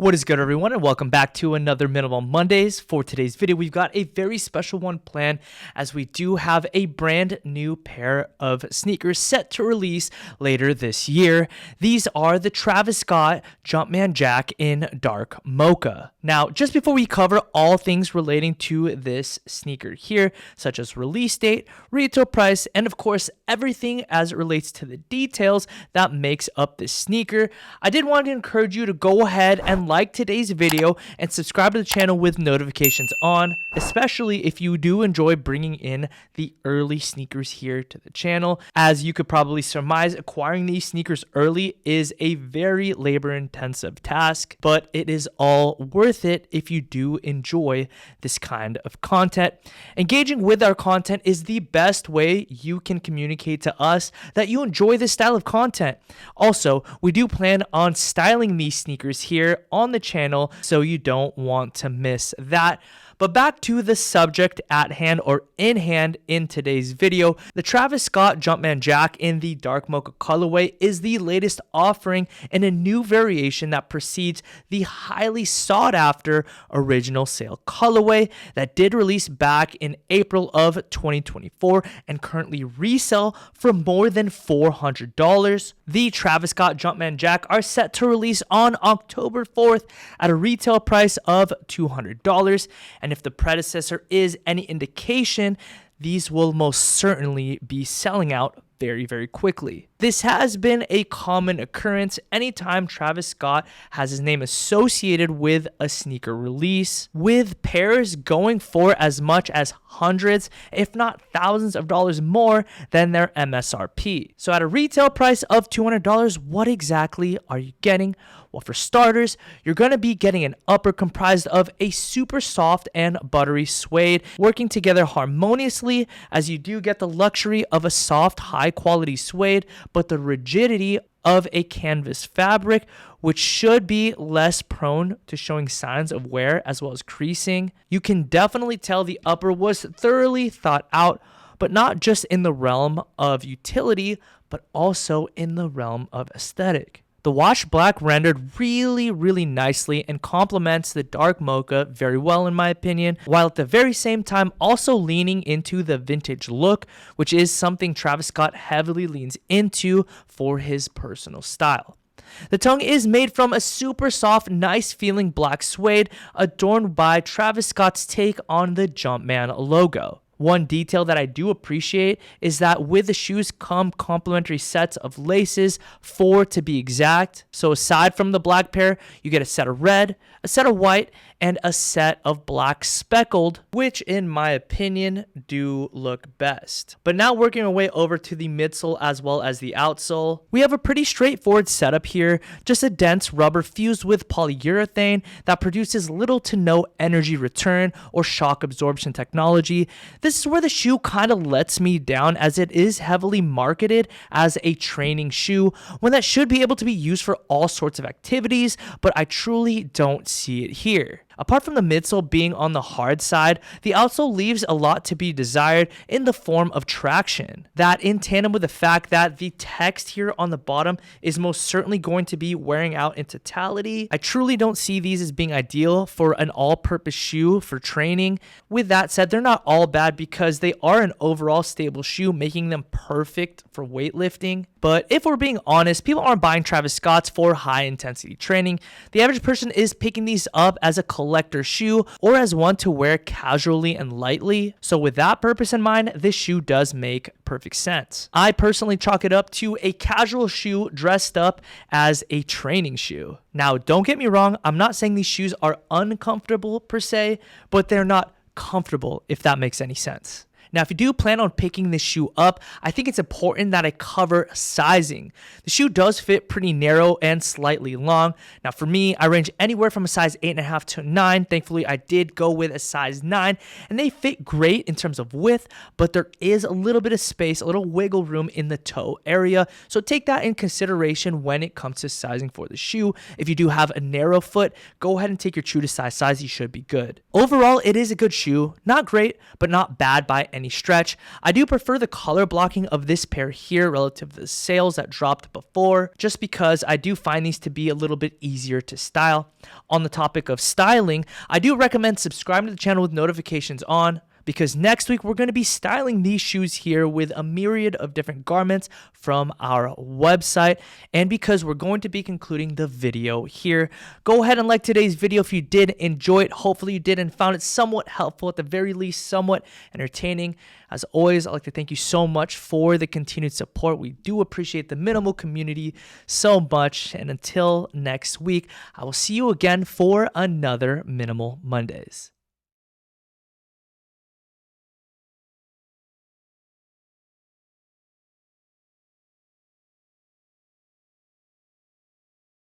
What is good, everyone, and welcome back to another Minimal Mondays. For today's video, we've got a very special one planned as we do have a brand new pair of sneakers set to release later this year. These are the Travis Scott Jumpman Jack in Dark Mocha. Now, just before we cover all things relating to this sneaker here, such as release date, retail price, and of course, everything as it relates to the details that makes up this sneaker, I did want to encourage you to go ahead and like today's video and subscribe to the channel with notifications on, especially if you do enjoy bringing in the early sneakers here to the channel. As you could probably surmise, acquiring these sneakers early is a very labor intensive task, but it is all worth it if you do enjoy this kind of content. Engaging with our content is the best way you can communicate to us that you enjoy this style of content. Also, we do plan on styling these sneakers here on the channel, so you don't want to miss that. But back to the subject at hand, or in hand, in today's video. The Travis Scott Jumpman Jack in the Dark Mocha colorway is the latest offering in a new variation that precedes the highly sought after original sale colorway that did release back in April of 2024 and currently resell for more than $400. The Travis Scott Jumpman Jack are set to release on October 4th at a retail price of $200. And if the predecessor is any indication, these will most certainly be selling out very, very quickly. This has been a common occurrence anytime Travis Scott has his name associated with a sneaker release, with pairs going for as much as hundreds, if not thousands of dollars more than their MSRP. So at a retail price of $200, what exactly are you getting? Well, for starters, you're going to be getting an upper comprised of a super soft and buttery suede, working together harmoniously as you do get the luxury of a soft, high-quality suede, but the rigidity of a canvas fabric, which should be less prone to showing signs of wear as well as creasing. You can definitely tell the upper was thoroughly thought out, but not just in the realm of utility, but also in the realm of aesthetic. The washed black rendered really nicely and complements the dark mocha very well in my opinion, while at the very same time also leaning into the vintage look, which is something Travis Scott heavily leans into for his personal style. The tongue is made from a super soft, nice feeling black suede adorned by Travis Scott's take on the Jumpman logo. One detail that I do appreciate is that with the shoes come complimentary sets of laces, 4 to be exact. So aside from the black pair, you get a set of red, a set of white, and a set of black speckled, which in my opinion do look best. But now working our way over to the midsole as well as the outsole, we have a pretty straightforward setup here, just a dense rubber fused with polyurethane that produces little to no energy return or shock absorption technology. This is where the shoe kind of lets me down, as it is heavily marketed as a training shoe when that should be able to be used for all sorts of activities, but I truly don't see it here. Apart from the midsole being on the hard side, the outsole leaves a lot to be desired in the form of traction. That in tandem with the fact that the text here on the bottom is most certainly going to be wearing out in totality, I truly don't see these as being ideal for an all-purpose shoe for training. With that said, they're not all bad because they are an overall stable shoe, making them perfect for weightlifting. But if we're being honest, people aren't buying Travis Scott's for high-intensity training. The average person is picking these up as a collector shoe or as one to wear casually and lightly. So with that purpose in mind, this shoe does make perfect sense. I personally chalk it up to a casual shoe dressed up as a training shoe. Now, don't get me wrong, I'm not saying these shoes are uncomfortable per se, but they're not comfortable, if that makes any sense. Now, if you do plan on picking this shoe up, I think it's important that I cover sizing. The shoe does fit pretty narrow and slightly long. Now, for me, I range anywhere from a size 8.5 to 9. Thankfully, I did go with a size 9, and they fit great in terms of width, but there is a little bit of space, a little wiggle room in the toe area. So take that in consideration when it comes to sizing for the shoe. If you do have a narrow foot, go ahead and take your true to size. You should be good. Overall, it is a good shoe. Not great, but not bad by any any stretch. I do prefer the color blocking of this pair here relative to the sales that dropped before, just because I do find these to be a little bit easier to style. On the topic of styling, I do recommend subscribing to the channel with notifications on, because next week we're going to be styling these shoes here with a myriad of different garments from our website, and because we're going to be concluding the video here. Go ahead and like today's video if you did enjoy it. Hopefully you did and found it somewhat helpful, at the very least somewhat entertaining. As always, I'd like to thank you so much for the continued support. We do appreciate the minimal community so much, and until next week, I will see you again for another Minimal Mondays.